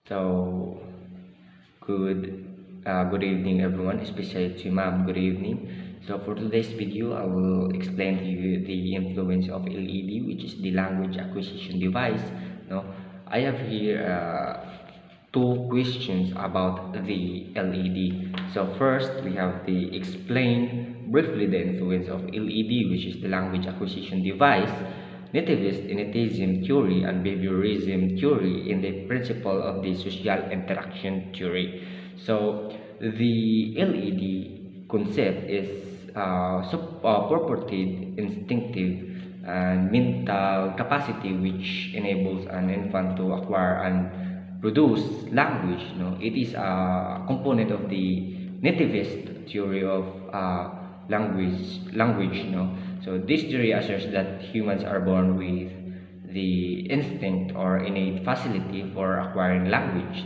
So good evening everyone, especially to ma'am. Good evening. So for today's video, I will explain to you the influence of LED, which is the language acquisition device. No, I have here two questions about the LED. So first, we have the explain briefly the influence of LED, which is the language acquisition device, nativist theory, and behaviorism theory in the principle of the social interaction theory. So the LED concept is purported instinctive and mental capacity which enables an infant to acquire and produce language. It is a component of the nativist theory of language. So this theory asserts that humans are born with the instinct or innate facility for acquiring language.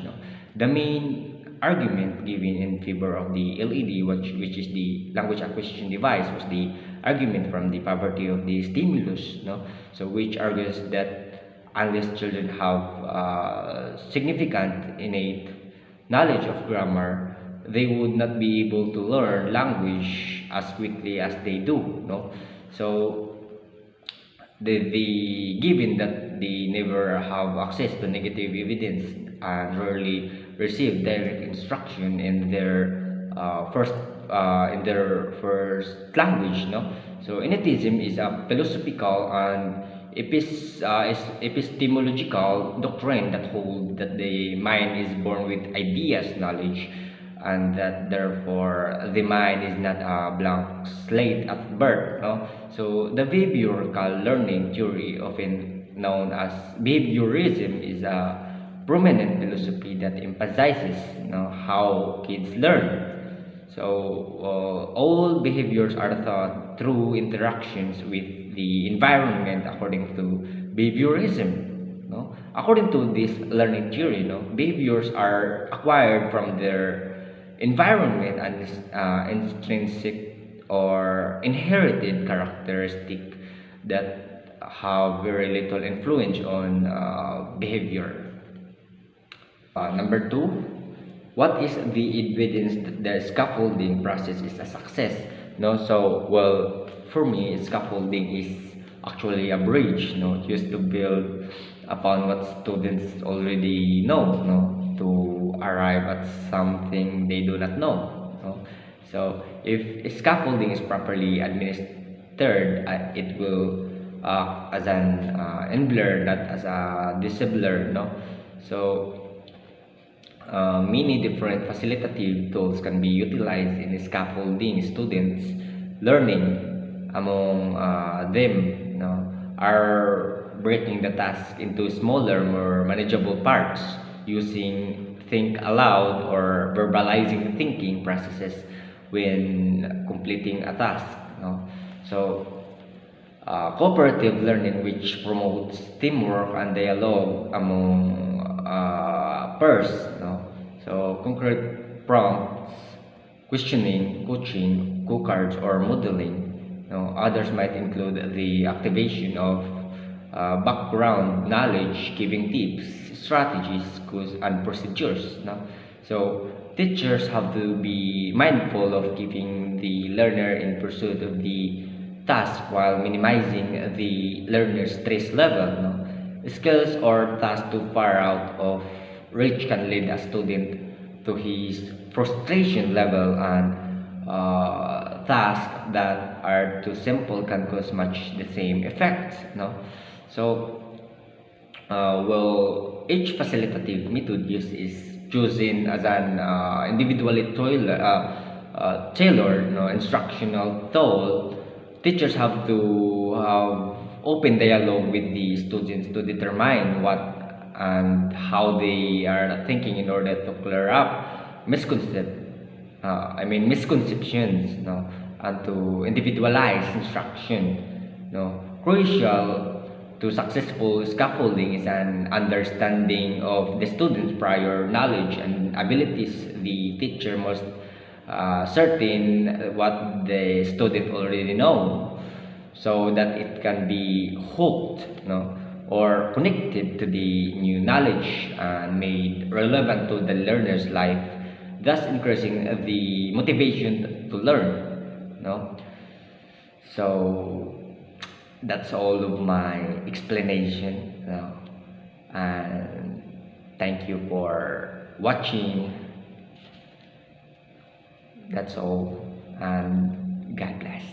The main argument given in favor of the LED, which is the language acquisition device, was the argument from the poverty of the stimulus. So which argues that unless children have significant innate knowledge of grammar, they would not be able to learn language as quickly as they do. So the given that they never have access to negative evidence and rarely receive direct instruction in their first language. So Enitism is a philosophical and epistemological doctrine that holds that the mind is born with ideas, knowledge, and that therefore the mind is not a blank slate at birth. So the behavioral learning theory, often known as behaviorism, is a prominent philosophy that emphasizes how kids learn. So all behaviors are taught through interactions with the environment, according to behaviorism. According to this learning theory, behaviors are acquired from their environment and intrinsic or inherited characteristic that have very little influence on behavior. Number two, what is the evidence that the scaffolding process is a success? So well, for me, scaffolding is actually a bridge, used to build upon what students already know, to arrive at something they do not know. So if scaffolding is properly administered, it will act as an enabler, not as a disabler. So many different facilitative tools can be utilized in scaffolding students' learning. Among them, are breaking the task into smaller, more manageable parts, using think aloud or verbalizing thinking processes when completing a task. So cooperative learning, which promotes teamwork and dialogue among peers. So concrete prompts, questioning, coaching, co-cards, or modeling. Others might include the activation of background knowledge, giving tips, strategies, and procedures. So teachers have to be mindful of keeping the learner in pursuit of the task while minimizing the learner's stress level. Skills or tasks too far out of reach can lead a student to his frustration level, and tasks that are too simple can cause much the same effects. So well, each facilitative method used is chosen as an individually tailored instructional tool. Teachers have to have open dialogue with the students to determine what and how they are thinking in order to clear up misconceptions, and to individualize instruction. Crucial to successful scaffolding is an understanding of the student's prior knowledge and abilities. The teacher must certain what the student already know, so that it can be hooked, or connected to the new knowledge and made relevant to the learner's life, thus increasing the motivation to learn. No? So that's all of my explanation. No? And thank you for watching. That's all, and God bless.